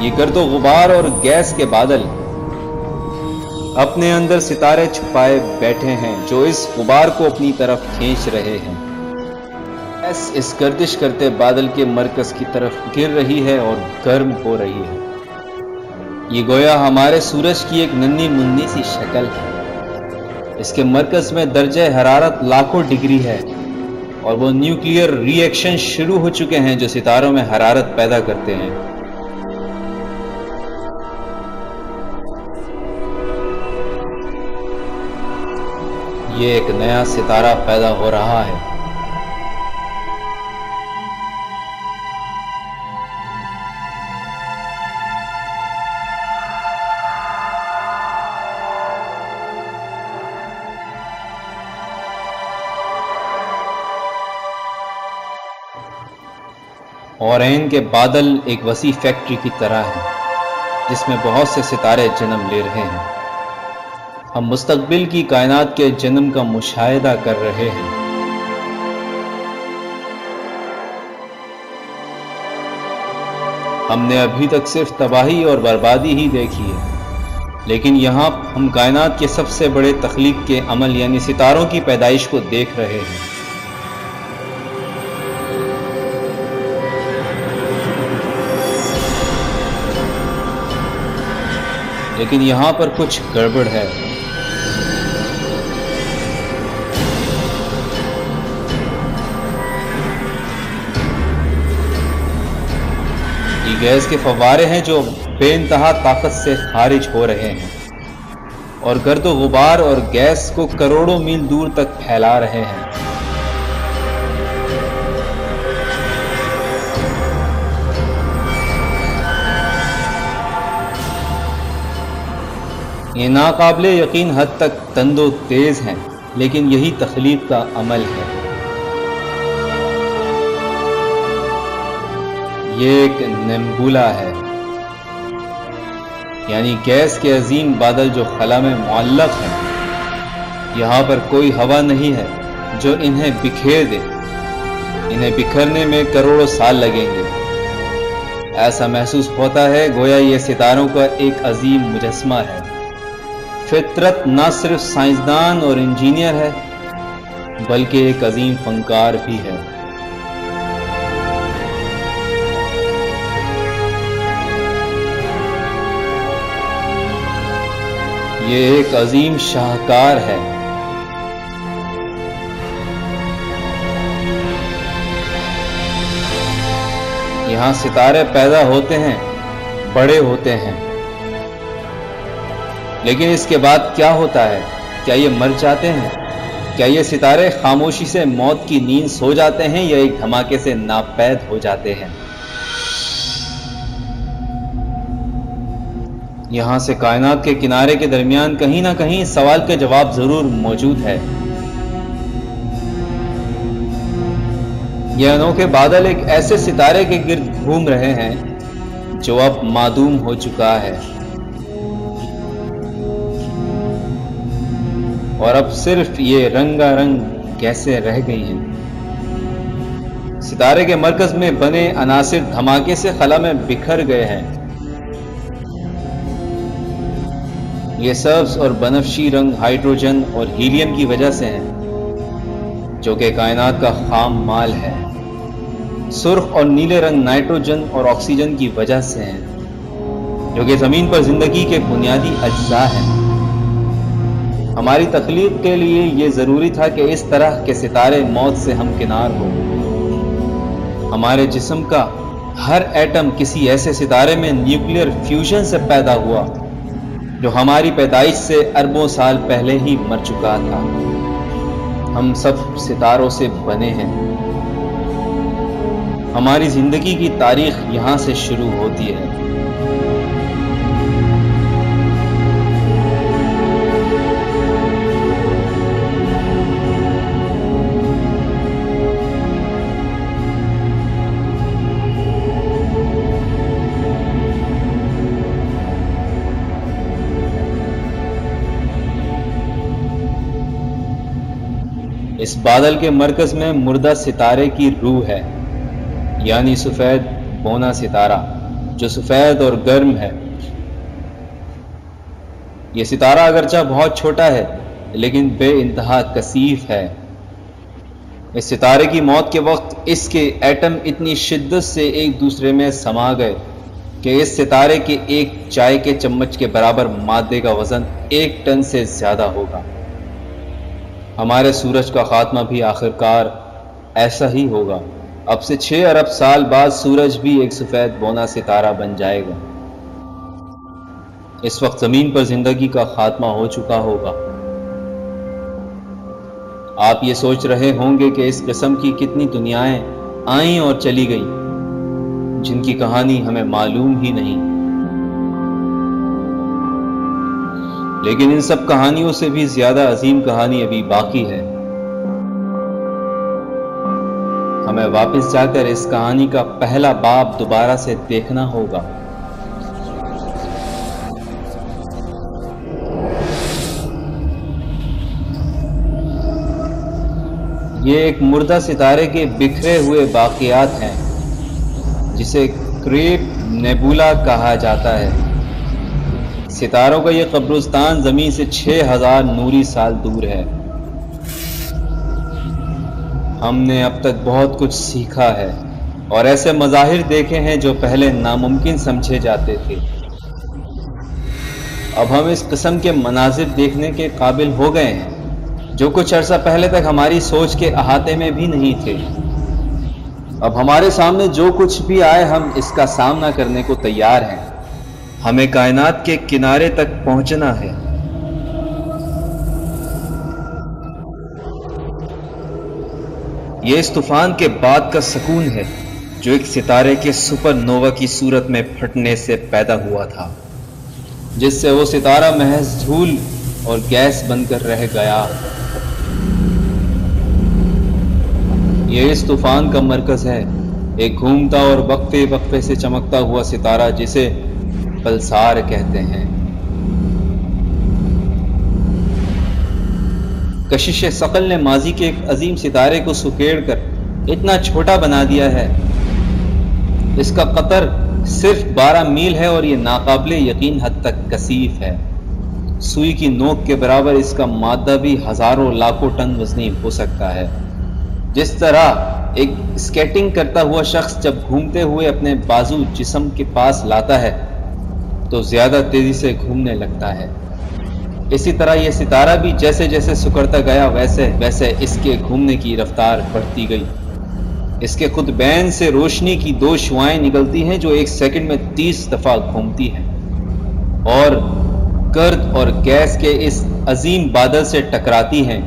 یہ گرد و غبار اور گیس کے بادل اپنے اندر ستارے چھپائے بیٹھے ہیں جو اس غبار کو اپنی طرف کھینچ رہے ہیں۔ گیس اس گردش کرتے بادل کے مرکز کی طرف گر رہی ہے اور گرم ہو رہی ہے۔ یہ گویا ہمارے سورج کی ایک ننھی منی سی شکل ہے۔ اس کے مرکز میں درجہ حرارت لاکھوں ڈگری ہے اور وہ نیوکلیئر ری ایکشن شروع ہو چکے ہیں جو ستاروں میں حرارت پیدا کرتے ہیں۔ یہ ایک نیا ستارہ پیدا ہو رہا ہے۔ اور عین کے بادل ایک وسیع فیکٹری کی طرح ہیں جس میں بہت سے ستارے جنم لے رہے ہیں۔ ہم مستقبل کی کائنات کے جنم کا مشاہدہ کر رہے ہیں۔ ہم نے ابھی تک صرف تباہی اور بربادی ہی دیکھی ہے، لیکن یہاں ہم کائنات کے سب سے بڑے تخلیق کے عمل یعنی ستاروں کی پیدائش کو دیکھ رہے ہیں۔ لیکن یہاں پر کچھ گڑبڑ ہے۔ یہ گیس کے فوارے ہیں جو بے انتہا طاقت سے خارج ہو رہے ہیں اور گرد و غبار اور گیس کو کروڑوں میل دور تک پھیلا رہے ہیں۔ یہ ناقابل یقین حد تک تند و تیز ہیں، لیکن یہی تخلیق کا عمل ہے۔ یہ ایک نیبولا ہے، یعنی گیس کے عظیم بادل جو خلا میں معلق ہیں۔ یہاں پر کوئی ہوا نہیں ہے جو انہیں بکھیر دے۔ انہیں بکھرنے میں کروڑوں سال لگیں گے۔ ایسا محسوس ہوتا ہے گویا یہ ستاروں کا ایک عظیم مجسمہ ہے۔ فطرت نہ صرف سائنسدان اور انجینئر ہے بلکہ ایک عظیم فنکار بھی ہے۔ یہ ایک عظیم شاہکار ہے۔ یہاں ستارے پیدا ہوتے ہیں، بڑے ہوتے ہیں، لیکن اس کے بعد کیا ہوتا ہے؟ کیا یہ مر جاتے ہیں؟ کیا یہ ستارے خاموشی سے موت کی نیند سو جاتے ہیں یا ایک دھماکے سے ناپید ہو جاتے ہیں؟ یہاں سے کائنات کے کنارے کے درمیان کہیں نہ کہیں اس سوال کا جواب ضرور موجود ہے۔ یہ انوکھے بادل ایک ایسے ستارے کے گرد گھوم رہے ہیں جو اب معدوم ہو چکا ہے اور اب صرف یہ رنگا رنگ گیسیں رہ گئی ہیں۔ ستارے کے مرکز میں بنے عناصر دھماکے سے خلا میں بکھر گئے ہیں۔ یہ سبز اور بنفشی رنگ ہائیڈروجن اور ہیلیم کی وجہ سے ہیں جو کہ کائنات کا خام مال ہے۔ سرخ اور نیلے رنگ نائٹروجن اور آکسیجن کی وجہ سے ہیں جو کہ زمین پر زندگی کے بنیادی اجزاء ہیں۔ ہماری تخلیق کے لیے یہ ضروری تھا کہ اس طرح کے ستارے موت سے ہمکنار ہو۔ ہمارے جسم کا ہر ایٹم کسی ایسے ستارے میں نیوکلیئر فیوژن سے پیدا ہوا جو ہماری پیدائش سے اربوں سال پہلے ہی مر چکا تھا۔ ہم سب ستاروں سے بنے ہیں۔ ہماری زندگی کی تاریخ یہاں سے شروع ہوتی ہے۔ اس بادل کے مرکز میں مردہ ستارے کی روح ہے، یعنی سفید بونا ستارہ جو سفید اور گرم ہے۔ یہ ستارہ اگرچہ بہت چھوٹا ہے لیکن بے انتہا کثیف ہے۔ اس ستارے کی موت کے وقت اس کے ایٹم اتنی شدت سے ایک دوسرے میں سما گئے کہ اس ستارے کے ایک چائے کے چمچ کے برابر مادے کا وزن 1 ٹن سے زیادہ ہوگا۔ ہمارے سورج کا خاتمہ بھی آخرکار ایسا ہی ہوگا۔ اب سے 6 ارب سال بعد سورج بھی ایک سفید بونا ستارہ بن جائے گا۔ اس وقت زمین پر زندگی کا خاتمہ ہو چکا ہوگا۔ آپ یہ سوچ رہے ہوں گے کہ اس قسم کی کتنی دنیایں آئیں اور چلی گئیں جن کی کہانی ہمیں معلوم ہی نہیں، لیکن ان سب کہانیوں سے بھی زیادہ عظیم کہانی ابھی باقی ہے۔ ہمیں واپس جا کر اس کہانی کا پہلا باب دوبارہ سے دیکھنا ہوگا۔ یہ ایک مردہ ستارے کے بکھرے ہوئے باقیات ہیں جسے کریب نیبولا کہا جاتا ہے۔ ستاروں کا یہ قبرستان زمین سے 6000 نوری سال دور ہے۔ ہم نے اب تک بہت کچھ سیکھا ہے اور ایسے مظاہر دیکھے ہیں جو پہلے ناممکن سمجھے جاتے تھے۔ اب ہم اس قسم کے مناظر دیکھنے کے قابل ہو گئے ہیں جو کچھ عرصہ پہلے تک ہماری سوچ کے احاطے میں بھی نہیں تھے۔ اب ہمارے سامنے جو کچھ بھی آئے ہم اس کا سامنا کرنے کو تیار ہیں۔ ہمیں کائنات کے کنارے تک پہنچنا ہے۔ یہ اس طوفان کے بعد کا سکون ہے جو ایک ستارے کے سپر نووا کی صورت میں پھٹنے سے پیدا ہوا تھا، جس سے وہ ستارہ محض دھول اور گیس بن کر رہ گیا۔ یہ اس طوفان کا مرکز ہے، ایک گھومتا اور وقفے وقفے سے چمکتا ہوا ستارہ جسے پلسار کہتے ہیں۔ کشش ثقل نے ماضی کے ایک عظیم ستارے کو سکیڑ کر اتنا چھوٹا بنا دیا ہے۔ اس کا قطر صرف 12 میل ہے اور یہ ناقابل یقین حد تک کثیف ہے۔ سوئی کی نوک کے برابر اس کا مادہ بھی ہزاروں لاکھوں ٹن وزنی ہو سکتا ہے۔ جس طرح ایک اسکیٹنگ کرتا ہوا شخص جب گھومتے ہوئے اپنے بازو جسم کے پاس لاتا ہے تو زیادہ تیزی سے گھومنے لگتا ہے، اسی طرح یہ ستارہ بھی جیسے جیسے سکڑتا گیا ویسے ویسے اس کے گھومنے کی رفتار بڑھتی گئی۔ اس کے خود بین سے روشنی کی 2 شعاعیں نکلتی ہیں جو ایک سیکنڈ میں 30 دفعہ گھومتی ہیں اور گرد اور گیس کے اس عظیم بادل سے ٹکراتی ہیں۔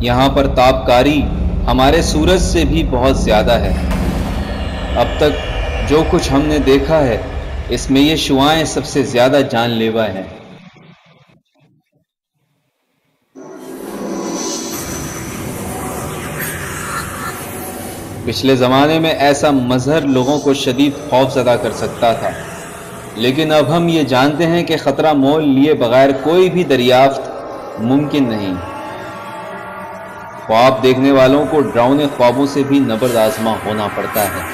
یہاں پر تابکاری ہمارے سورج سے بھی بہت زیادہ ہے۔ اب تک جو کچھ ہم نے دیکھا ہے اس میں یہ شعاعیں سب سے زیادہ جان لیوا ہیں۔ پچھلے زمانے میں ایسا مظہر لوگوں کو شدید خوف زدہ کر سکتا تھا، لیکن اب ہم یہ جانتے ہیں کہ خطرہ مول لیے بغیر کوئی بھی دریافت ممکن نہیں۔ خواب دیکھنے والوں کو ڈراؤنے خوابوں سے بھی نبرد آزما ہونا پڑتا ہے۔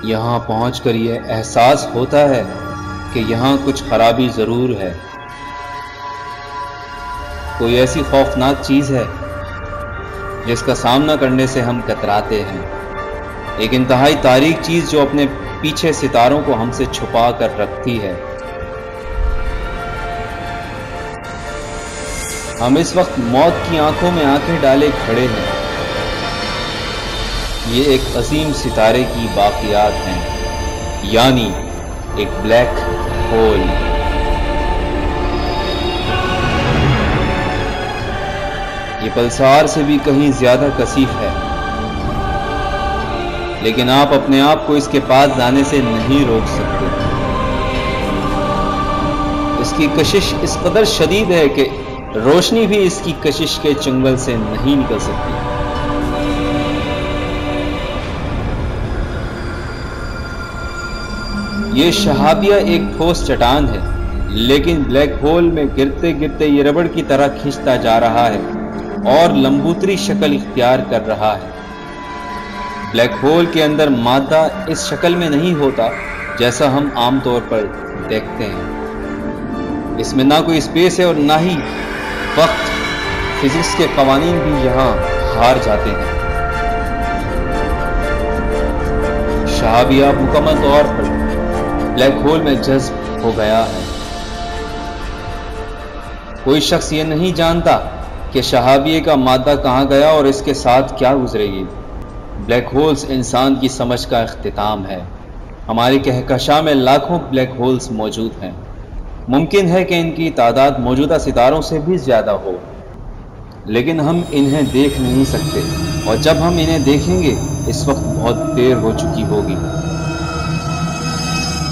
یہاں پہنچ کر یہ احساس ہوتا ہے کہ یہاں کچھ خرابی ضرور ہے۔ کوئی ایسی خوفناک چیز ہے جس کا سامنا کرنے سے ہم کتراتے ہیں، ایک انتہائی تاریک چیز جو اپنے پیچھے ستاروں کو ہم سے چھپا کر رکھتی ہے۔ ہم اس وقت موت کی آنکھوں میں آنکھیں ڈالے کھڑے ہیں۔ یہ ایک عظیم ستارے کی باقیات ہیں، یعنی ایک بلیک ہول۔ یہ پلسار سے بھی کہیں زیادہ کثیف ہے، لیکن آپ اپنے آپ کو اس کے پاس جانے سے نہیں روک سکتے۔ اس کی کشش اس قدر شدید ہے کہ روشنی بھی اس کی کشش کے چنگل سے نہیں نکل سکتی۔ یہ شہابیہ ایک ٹھوس چٹان ہے، لیکن بلیک ہول میں گرتے گرتے یہ ربڑ کی طرح کھنچتا جا رہا ہے اور لمبوتری شکل اختیار کر رہا ہے۔ بلیک ہول کے اندر مادہ اس شکل میں نہیں ہوتا جیسا ہم عام طور پر دیکھتے ہیں۔ اس میں نہ کوئی اسپیس ہے اور نہ ہی وقت۔ فزکس کے قوانین بھی یہاں ہار جاتے ہیں۔ شہابیہ مکمل طور پر بلیک ہول میں جذب ہو گیا ہے۔ کوئی شخص یہ نہیں جانتا کہ شہابیہ کا مادہ کہاں گیا اور اس کے ساتھ کیا گزرے گی۔ بلیک ہولز انسان کی سمجھ کا اختتام ہے۔ ہماری کہکشاں میں لاکھوں بلیک ہولز موجود ہیں۔ ممکن ہے کہ ان کی تعداد موجودہ ستاروں سے بھی زیادہ ہو، لیکن ہم انہیں دیکھ نہیں سکتے، اور جب ہم انہیں دیکھیں گے اس وقت بہت دیر ہو چکی ہوگی۔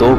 2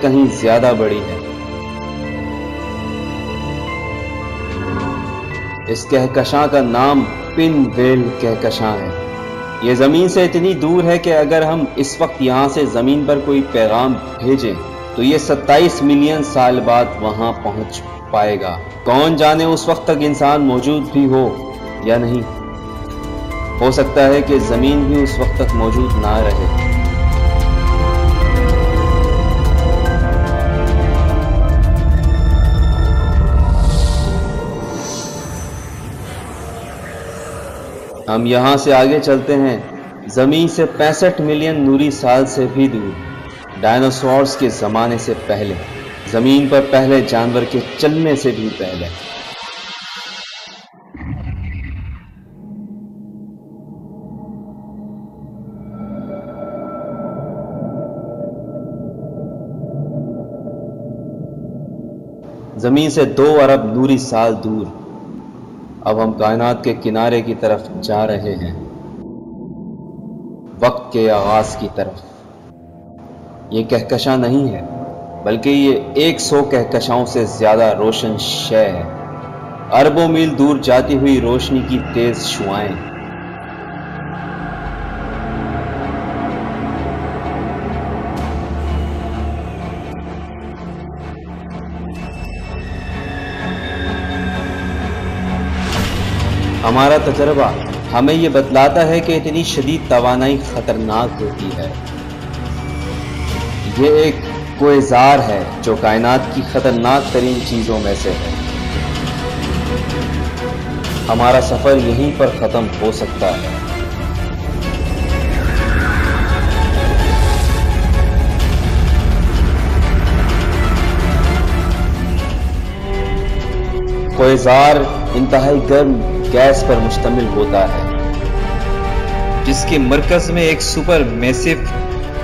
کہیں زیادہ بڑی ہے۔ اس کہکشاں کا نام پن ویل کہکشاں ہے۔ یہ زمین سے اتنی دور ہے کہ اگر ہم اس وقت یہاں سے زمین پر کوئی پیغام بھیجیں تو یہ 27 ملین سال بعد وہاں پہنچ پائے گا۔ کون جانے اس وقت تک انسان موجود بھی ہو یا نہیں۔ ہو سکتا ہے کہ زمین بھی اس وقت تک موجود نہ رہے۔ ہم یہاں سے آگے چلتے ہیں زمین سے 65 ملین نوری سال سے بھی دور، ڈائناسورز کے زمانے سے پہلے، زمین پر پہلے جانور کے چلنے سے بھی پہلے۔ زمین سے 2 ارب نوری سال دور اب ہم کائنات کے کنارے کی طرف جا رہے ہیں، وقت کے آغاز کی طرف۔ یہ کہکشاں نہیں ہے بلکہ یہ 100 کہکشاؤں سے زیادہ روشن شے ہے، اربوں میل دور جاتی ہوئی روشنی کی تیز شعائیں۔ ہمارا تجربہ ہمیں یہ بتلاتا ہے کہ اتنی شدید توانائی خطرناک ہوتی ہے۔ یہ ایک کوئزار ہے جو کائنات کی خطرناک ترین چیزوں میں سے ہے۔ ہمارا سفر یہیں پر ختم ہو سکتا ہے۔ کوئزار انتہائی گرم گیس پر مشتمل ہوتا ہے جس کے مرکز میں ایک سپر میسو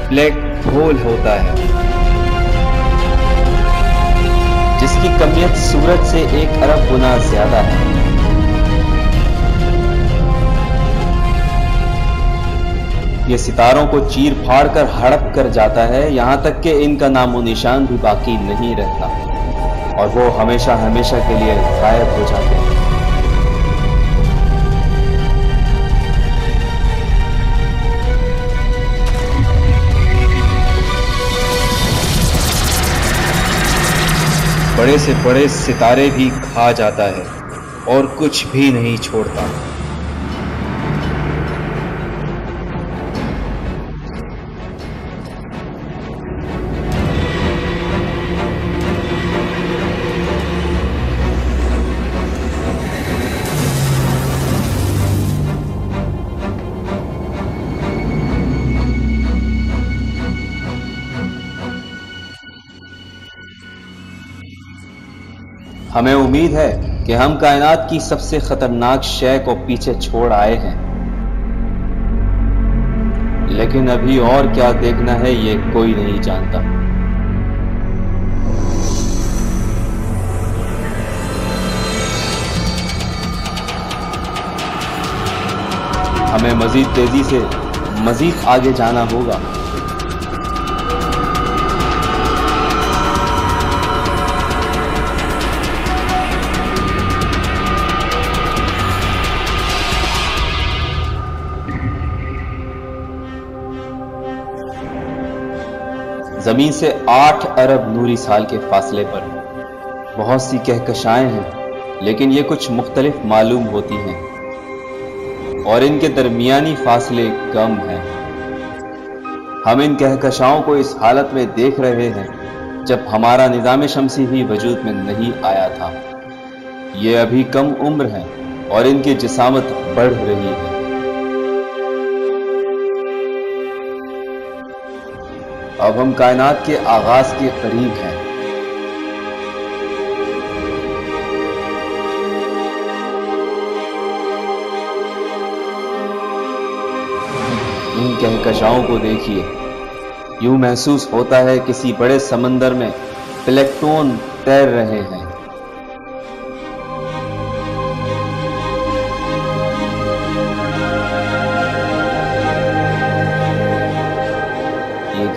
بلیک ہول ہوتا ہے جس کی کمیت سورج سے 1 ارب گنا زیادہ ہے۔ یہ ستاروں کو چیر پھاڑ کر ہڑپ کر جاتا ہے، یہاں تک کہ ان کا نام و نشان بھی باقی نہیں رہتا اور وہ ہمیشہ ہمیشہ کے لیے غائب ہو جاتے ہیں۔ بڑے سے بڑے ستارے بھی کھا جاتا ہے اور کچھ بھی نہیں چھوڑتا۔ ہمیں امید ہے کہ ہم کائنات کی سب سے خطرناک شے کو پیچھے چھوڑ آئے ہیں، لیکن ابھی اور کیا دیکھنا ہے یہ کوئی نہیں جانتا۔ ہمیں مزید تیزی سے مزید آگے جانا ہوگا۔ زمین سے 8 ارب نوری سال کے فاصلے پر بہت سی کہکشائیں ہیں، لیکن یہ کچھ مختلف معلوم ہوتی ہیں اور ان کے درمیانی فاصلے کم ہیں۔ ہم ان کہکشاؤں کو اس حالت میں دیکھ رہے ہیں جب ہمارا نظام شمسی بھی وجود میں نہیں آیا تھا۔ یہ ابھی کم عمر ہیں اور ان کی جسامت بڑھ رہی ہے۔ اب ہم کائنات کے آغاز کے قریب ہیں۔ ان کہکشاؤں کو دیکھیے، یوں محسوس ہوتا ہے کسی بڑے سمندر میں پلیکٹون تیر رہے ہیں۔